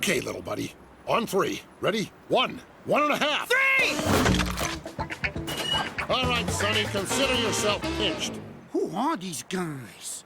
Okay, little buddy. On 3. Ready? 1, 1.5. 3! All right, Sonny, consider yourself pinched. Who are these guys?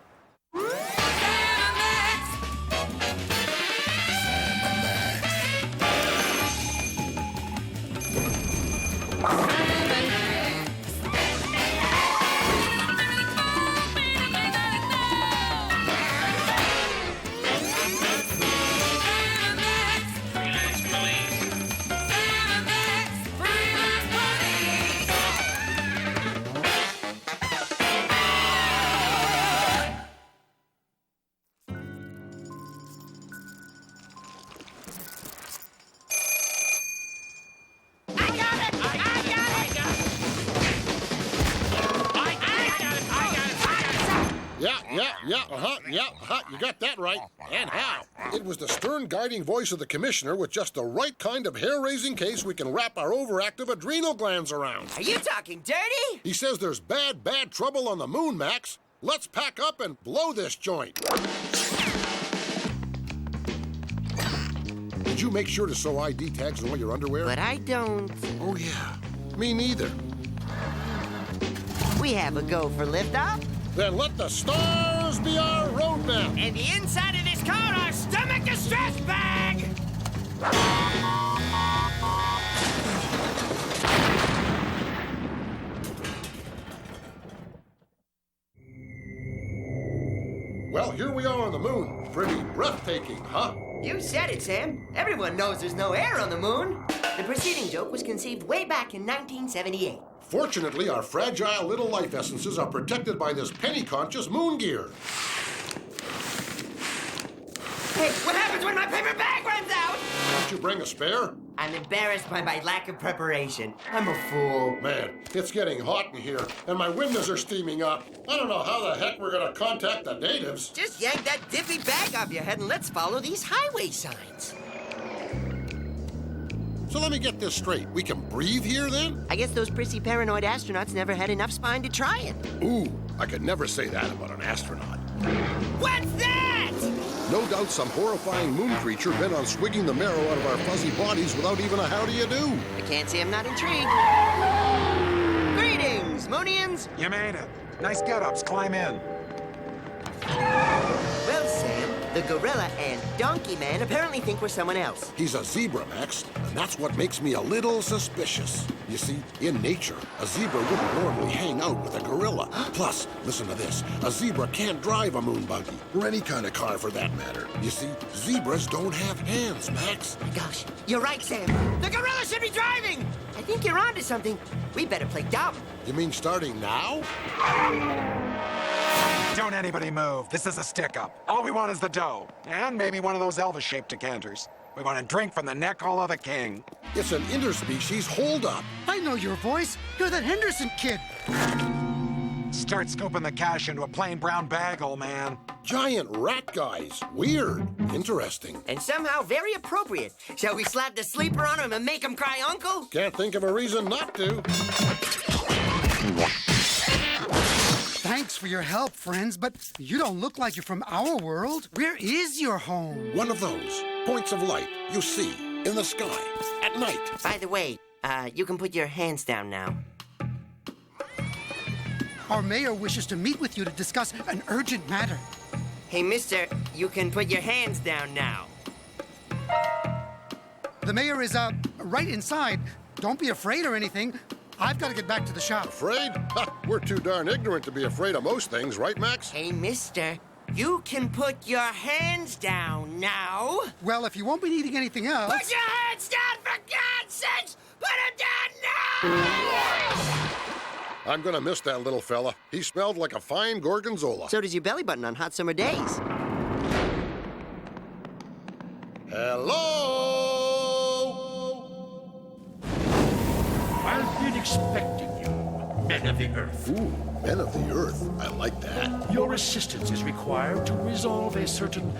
You got that right. And how? It was the stern guiding voice of the commissioner with just the right kind of hair-raising case we can wrap our overactive adrenal glands around. Are you talking dirty? He says there's bad trouble on the moon, Max. Let's pack up and blow this joint. Did you make sure to sew ID tags on all your underwear? But I don't. Oh, yeah. Me neither. We have a go for liftoff. Then let the stars be our roadmap. And the inside of this car, our stomach distress bag! Well, here we are on the moon. Pretty breathtaking, huh? You said it, Sam. Everyone knows there's no air on the moon. The preceding joke was conceived way back in 1978. Fortunately, our fragile little life essences are protected by this penny-conscious moon gear. Hey, what happens when my paper bag runs out? Didn't you bring a spare? I'm embarrassed by my lack of preparation. I'm a fool. Man, it's getting hot in here, and my windows are steaming up. I don't know how the heck we're gonna contact the natives. Just yank that diffy bag off your head and let's follow these highway signs. So let me get this straight. We can breathe here, then? I guess those prissy paranoid astronauts never had enough spine to try it. Ooh, I could never say that about an astronaut. What's that? No doubt some horrifying moon creature bent on swigging the marrow out of our fuzzy bodies without even a how do you do. I can't say I'm not intrigued. Greetings, Moonians. You made it. Nice get-ups. Climb in. Well, Sam, the gorilla and donkey man apparently think we're someone else. He's a zebra, Max, and that's what makes me a little suspicious. You see, in nature, a zebra wouldn't normally hang out with a gorilla. Plus, listen to this, a zebra can't drive a moon buggy, or any kind of car for that matter. You see, zebras don't have hands, Max. My gosh, you're right, Sam. The gorilla should be driving! I think you're onto something. We better play dumb. You mean starting now? Don't anybody move. This is a stick-up. All we want is the dough. And maybe one of those Elvis-shaped decanters. We want to drink from the neck hole of the king. It's an interspecies holdup. I know your voice. You're that Henderson kid. Start scooping the cash into a plain brown bag, old man. Giant rat guys. Weird. Interesting. And somehow very appropriate. Shall we slap the sleeper on him and make him cry uncle? Can't think of a reason not to. Thanks for your help, friends, but you don't look like you're from our world. Where is your home? One of those points of light you see in the sky at night. By the way, you can put your hands down now. Our mayor wishes to meet with you to discuss an urgent matter. Hey, mister, you can put your hands down now. The mayor is, right inside. Don't be afraid or anything. I've got to get back to the shop. Afraid? Ha, we're too darn ignorant to be afraid of most things, right, Max? Hey, mister, you can put your hands down now. Well, if you won't be needing anything else... Put your hands down, for God's sakes! Put them down now! I'm gonna miss that little fella. He smelled like a fine gorgonzola. So does your belly button on hot summer days. Hello? I've been expecting you, men of the Earth. Ooh, men of the Earth. I like that. Your assistance is required to resolve a certain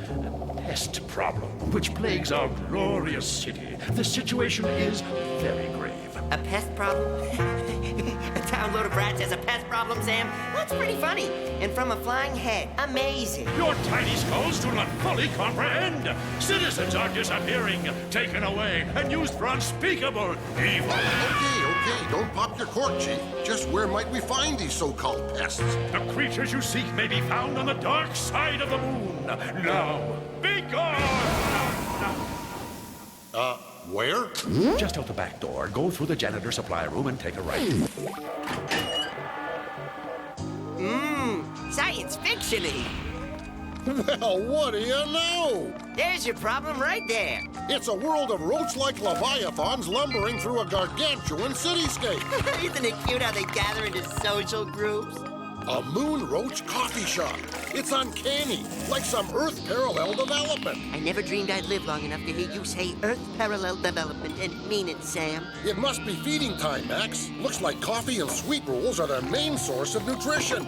pest problem which plagues our glorious city. The situation is very grave. A pest problem? A town load of rats has a pest problem, Sam? That's pretty funny. And from a flying head. Amazing. Your tiny skulls do not fully comprehend. Citizens are disappearing, taken away, and used for unspeakable evil. Okay, don't pop your cork, Chief. Just where might we find these so-called pests? The creatures you seek may be found on the dark side of the moon. Now, be gone! Where? Just out the back door. Go through the janitor supply room and take a right. Science fiction-y. Well, what do you know? There's your problem right there. It's a world of roach-like leviathans lumbering through a gargantuan cityscape. Isn't it cute how they gather into social groups? A moon roach coffee shop. It's uncanny, like some Earth-parallel development. I never dreamed I'd live long enough to hear you say Earth parallel development and mean it, Sam. It must be feeding time, Max. Looks like coffee and sweet rolls are their main source of nutrition.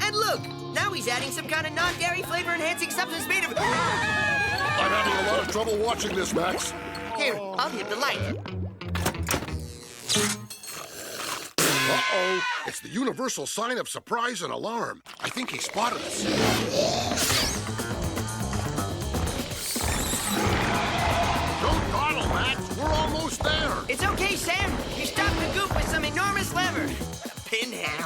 And look, now he's adding some kind of non-dairy flavor-enhancing substance made of... I'm having a lot of trouble watching this, Max. Here, I'll hit the light. Uh-oh. It's the universal sign of surprise and alarm. I think he spotted us. Don't dawdle, Max. We're almost there. It's okay, Sam. You stopped the goop with some enormous lever. Pinhead.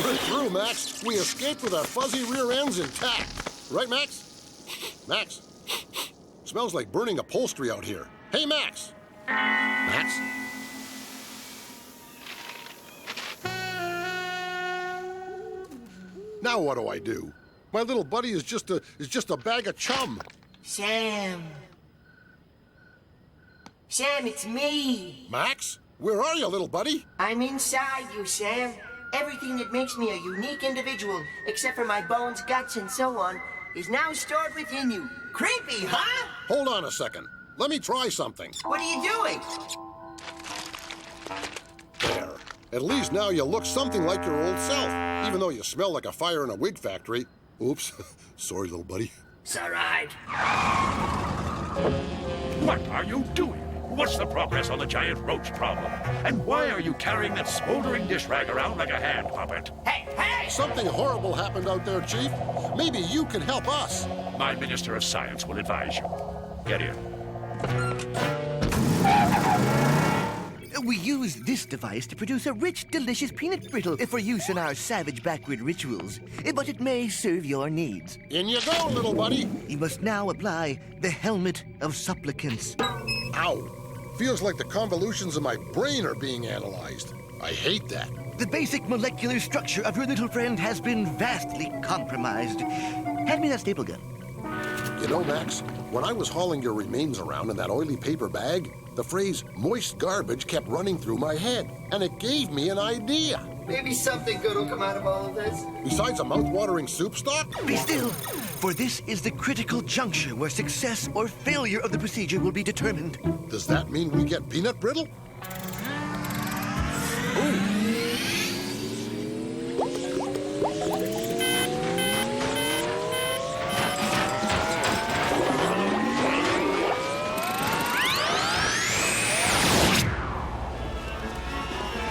We're through, Max. We escaped with our fuzzy rear ends intact. Right, Max? Max? Smells like burning upholstery out here. Hey, Max. Max? Now what do I do? My little buddy is just a bag of chum. Sam. Sam, it's me. Max? Where are you, little buddy? I'm inside you, Sam. Everything that makes me a unique individual, except for my bones, guts, and so on, is now stored within you. Creepy, huh? Hold on a second. Let me try something. What are you doing? There. At least now you look something like your old self, even though you smell like a fire in a wig factory. Oops. Sorry, little buddy. It's all right. What are you doing? What's the progress on the giant roach problem? And why are you carrying that smoldering dish rag around like a hand puppet? Hey, hey! Something horrible happened out there, Chief. Maybe you can help us. My Minister of Science will advise you. Get in. We use this device to produce a rich, delicious peanut brittle for use in our savage backward rituals. But it may serve your needs. In you go, little buddy. You must now apply the helmet of supplicants. Ow. Feels like the convolutions of my brain are being analyzed. I hate that. The basic molecular structure of your little friend has been vastly compromised. Hand me that staple gun. You know, Max, when I was hauling your remains around in that oily paper bag, the phrase moist garbage kept running through my head, and it gave me an idea. Maybe something good will come out of all of this. Besides a mouth-watering soup stock? Be still, for this is the critical juncture where success or failure of the procedure will be determined. Does that mean we get peanut brittle? Ooh.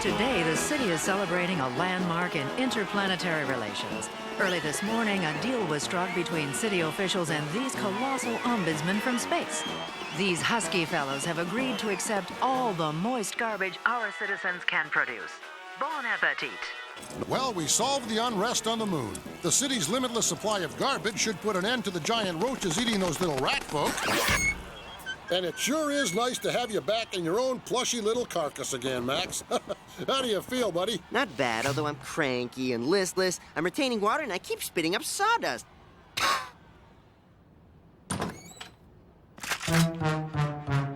Today, the city is celebrating a landmark in interplanetary relations. Early this morning, a deal was struck between city officials and these colossal ombudsmen from space. These husky fellows have agreed to accept all the moist garbage our citizens can produce. Bon appetit. Well, we solved the unrest on the moon. The city's limitless supply of garbage should put an end to the giant roaches eating those little rat folk. And it sure is nice to have you back in your own plushy little carcass again, Max. How do you feel, buddy? Not bad, although I'm cranky and listless. I'm retaining water and I keep spitting up sawdust.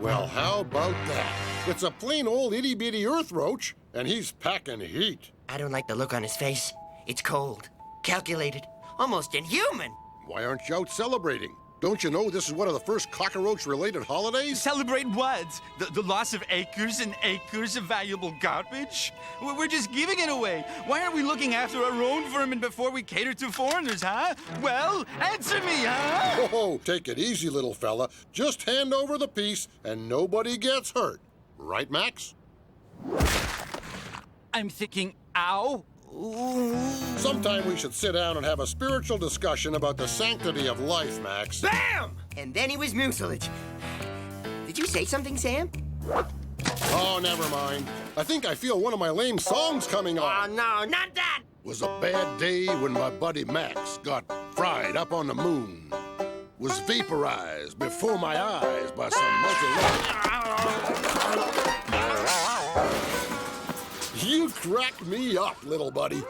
Well, how about that? It's a plain old itty-bitty earth roach, and he's packing heat. I don't like the look on his face. It's cold, calculated, almost inhuman. Why aren't you out celebrating? Don't you know this is one of the first cockroach-related holidays? Celebrate what? The loss of acres and acres of valuable garbage? We're just giving it away. Why aren't we looking after our own vermin before we cater to foreigners, huh? Well, answer me, huh? Oh, take it easy, little fella. Just hand over the piece and nobody gets hurt. Right, Max? I'm thinking, ow. Ooh. Sometime we should sit down and have a spiritual discussion about the sanctity of life, Max. Bam! And then he was mucilage. Did you say something, Sam? Oh, never mind. I think I feel one of my lame songs coming Oh, on. no, not that! Was a bad day when my buddy Max got fried up on the moon. Was vaporized before my eyes by some multi. You crack me up, little buddy.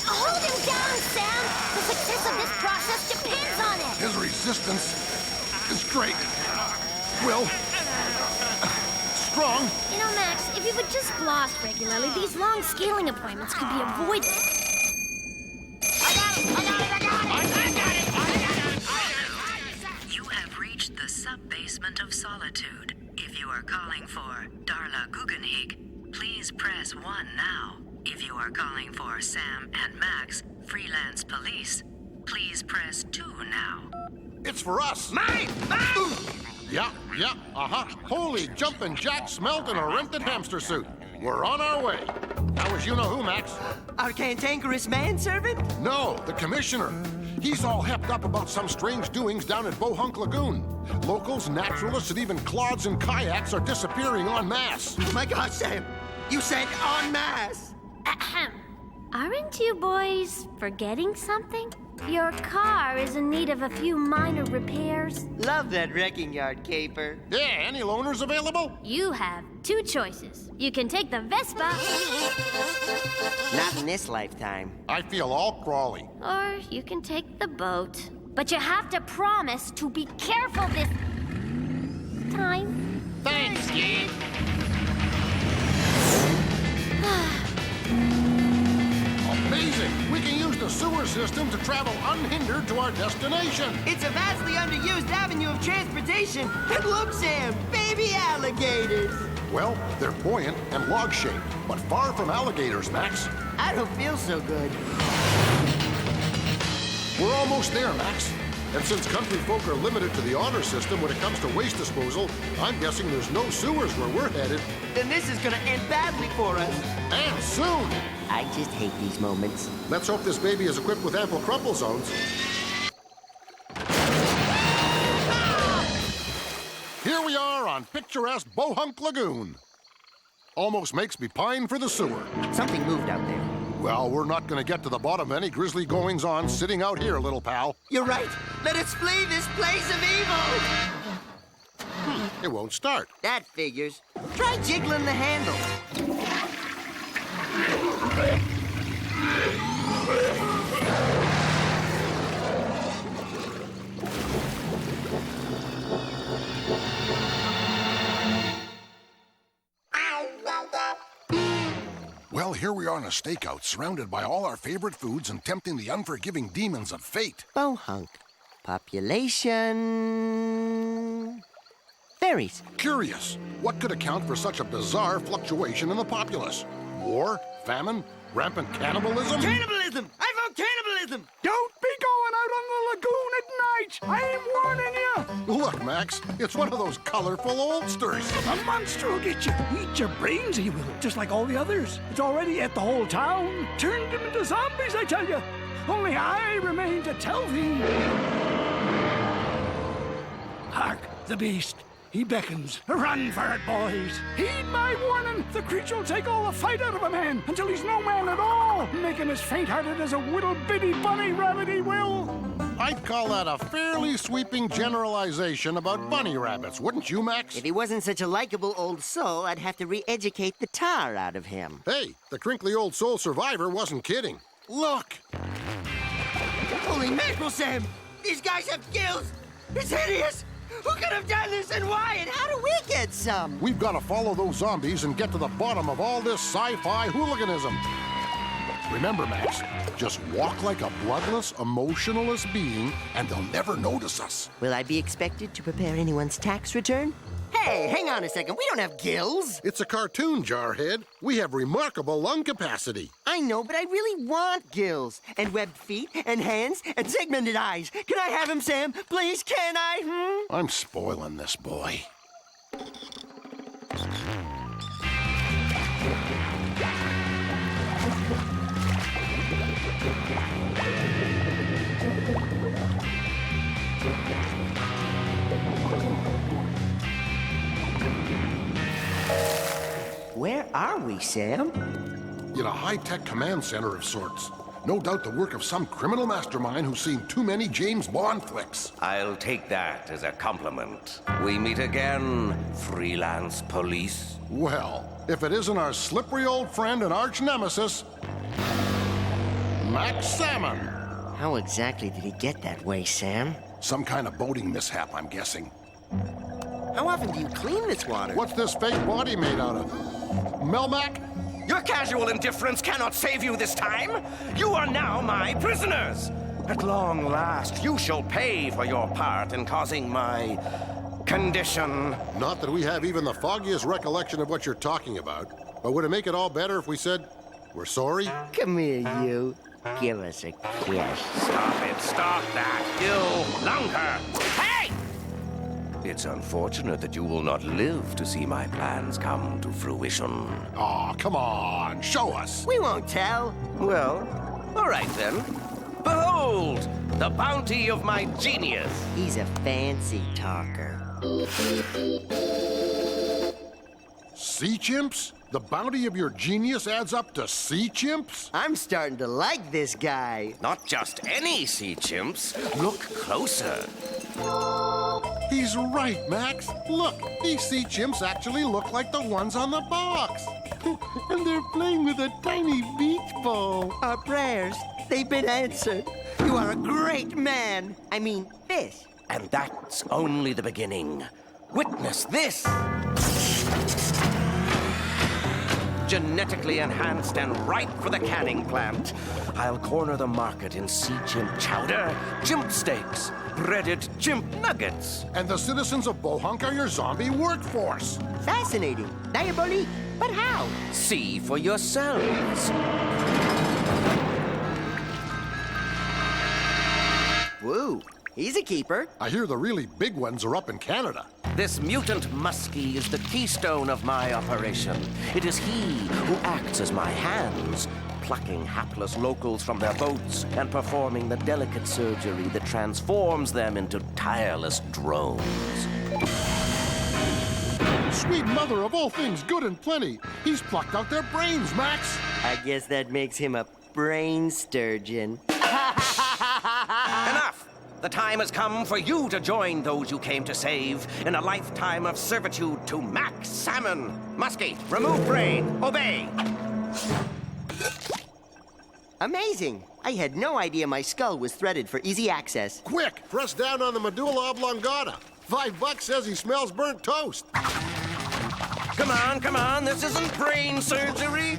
Hold him down, Sam! The success of this process depends on it! His resistance is great. Will. Strong. You know, Max, if you would just floss regularly, these long scaling appointments could be avoided. You have reached the sub-basement of solitude. If you are calling for Darla Guggenheig, please press 1 now. If you are calling for Sam and Max, Freelance Police, please press 2 now. It's for us. Mine! Yeah, Holy jumpin' jack smelt in a rented hamster suit. We're on our way. How was you-know-who, Max? Our cantankerous manservant? No, the commissioner. He's all hepped up about some strange doings down at Bohunk Lagoon. Locals, naturalists, and even clods and kayaks are disappearing en masse. My God, Sam! You said en masse! Ahem. Aren't you boys forgetting something? Your car is in need of a few minor repairs. Love that wrecking yard caper. Yeah, any loaners available? You have 2 choices. You can take the Vespa, Not in this lifetime. I feel all crawly. or you can take the boat. But you have to promise to be careful this time. Thanks, kid. Amazing! We can use the sewer system to travel unhindered to our destination. It's a vastly underused avenue of transportation. And look, Sam, baby alligators. Well, they're buoyant and log-shaped, but far from alligators, Max. I don't feel so good. We're almost there, Max. And since country folk are limited to the honor system when it comes to waste disposal, I'm guessing there's no sewers where we're headed. Then this is gonna end badly for us. And soon! I just hate these moments. Let's hope this baby is equipped with ample crumple zones. Here we are on picturesque Bohunk Lagoon. Almost makes me pine for the sewer. Something moved out there. Well, we're not going to get to the bottom of any grisly goings-on sitting out here, little pal. You're right. Let us flee this place of evil. It won't start. That figures. Try jiggling the handle. Well, here we are on a stakeout, surrounded by all our favorite foods and tempting the unforgiving demons of fate. Bohunk. Population... Fairies. Curious, what could account for such a bizarre fluctuation in the populace? War? Famine? Rampant cannibalism? Cannibalism! I vote cannibalism! Don't be going out on the lagoon at night! I'm warning you! Look, Max, it's one of those colorful oldsters. The monster will get you. Eat your brains, he will, just like all the others. It's already ate the whole town. Turned them into zombies, I tell you. Only I remain to tell thee. Hark, the beast. He beckons. Run for it, boys. Heed my warning. The creature will take all the fight out of a man until he's no man at all. Make him as faint-hearted as a little bitty bunny rabbit, he will. I'd call that a fairly sweeping generalization about bunny rabbits, wouldn't you, Max? If he wasn't such a likable old soul, I'd have to re-educate the tar out of him. Hey, the crinkly old soul survivor wasn't kidding. Look! Holy mackerel, Sam! These guys have gills! It's hideous! Who could have done this and why? And how do we get some? We've got to follow those zombies and get to the bottom of all this sci-fi hooliganism. Remember, Max, just walk like a bloodless, emotionless being, and they'll never notice us. Will I be expected to prepare anyone's tax return? Hey, hang on a second. We don't have gills. It's a cartoon, Jarhead. We have remarkable lung capacity. I know, but I really want gills. And webbed feet, and hands, and segmented eyes. Can I have them, Sam? Please, can I? I'm spoiling this boy. Where are we, Sam? In a high-tech command center of sorts. No doubt the work of some criminal mastermind who's seen too many James Bond flicks. I'll take that as a compliment. We meet again, freelance police. Well, if it isn't our slippery old friend and arch nemesis, Mack Salmon. How exactly did he get that way, Sam? Some kind of boating mishap, I'm guessing. How often do you clean this water? What's this fake body made out of? Melmac? Your casual indifference cannot save you this time. You are now my prisoners. At long last, you shall pay for your part in causing my condition. Not that we have even the foggiest recollection of what you're talking about, but would it make it all better if we said, we're sorry? Come here, you. Give us a kiss. Stop it, stop that. You longer. Hey! It's unfortunate that you will not live to see my plans come to fruition. Aw, come on, show us. We won't tell. Well, all right then. Behold, the bounty of my genius. He's a fancy talker. Sea chimps? The bounty of your genius adds up to sea chimps? I'm starting to like this guy. Not just any sea chimps. Look closer. He's right, Max. Look, these sea chimps actually look like the ones on the box. And they're playing with a tiny beach ball. Our prayers, they've been answered. You are a great man. I mean, fish. And that's only the beginning. Witness this. Genetically enhanced and ripe for the canning plant. I'll corner the market in sea chimp chowder, chimp steaks, breaded chimp nuggets. And the citizens of Bohunk are your zombie workforce. Fascinating. Diabolique. But how? See for yourselves. Woo. He's a keeper. I hear the really big ones are up in Canada. This mutant muskie is the keystone of my operation. It is he who acts as my hands, plucking hapless locals from their boats and performing the delicate surgery that transforms them into tireless drones. Sweet mother of all things good and plenty. He's plucked out their brains, Max. I guess that makes him a brain sturgeon. Enough! The time has come for you to join those you came to save in a lifetime of servitude to Mack Salmon. Muskie, remove brain. Obey. Amazing. I had no idea my skull was threaded for easy access. Quick, press down on the medulla oblongata. $5 says he smells burnt toast. Come on, this isn't brain surgery.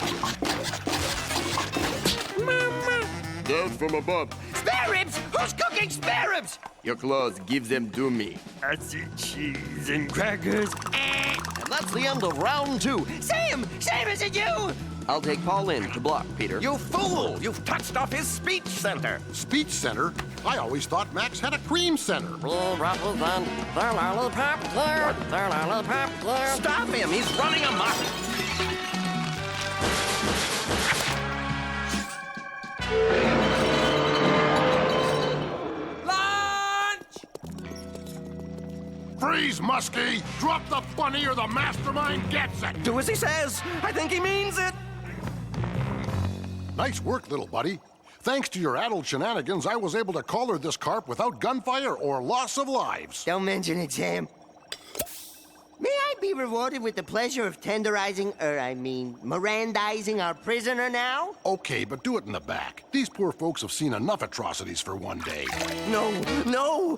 Down from above. Spare ribs? Who's cooking spare ribs? Your claws, give them to me. I see cheese and crackers. And that's the end of round 2. Sam! Sam, is it you? I'll take Paul in to block, Peter. You fool! You've touched off his speech center. Speech center? I always thought Max had a cream center. Stop him! He's running amok! Freeze, Muskie! Drop the bunny or the mastermind gets it! Do as he says! I think he means it! Nice work, little buddy. Thanks to your addled shenanigans, I was able to collar this carp without gunfire or loss of lives. Don't mention it, Sam. May I be rewarded with the pleasure of tenderizing, Mirandizing our prisoner now? Okay, but do it in the back. These poor folks have seen enough atrocities for one day. No!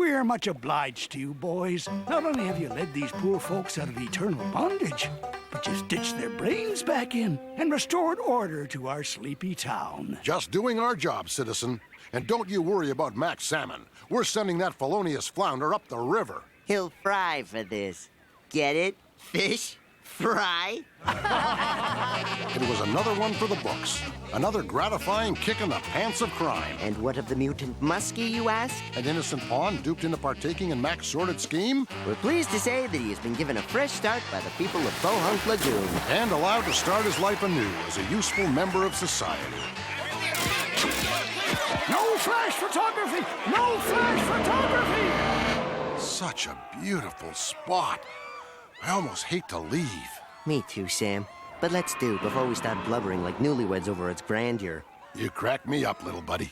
We're much obliged to you, boys. Not only have you led these poor folks out of eternal bondage, but you stitched their brains back in and restored order to our sleepy town. Just doing our job, citizen. And don't you worry about Mack Salmon. We're sending that felonious flounder up the river. He'll fry for this. Get it? Fish? Fry? It was another one for the books. Another gratifying kick in the pants of crime. And what of the mutant muskie, you ask? An innocent pawn duped into partaking in Mack's sordid scheme? We're pleased to say that he has been given a fresh start by the people of Bohunk Lagoon. And allowed to start his life anew as a useful member of society. No flash photography! No flash photography! Such a beautiful spot. I almost hate to leave. Me too, Sam. But let's do before we start blubbering like newlyweds over its grandeur. You crack me up, little buddy.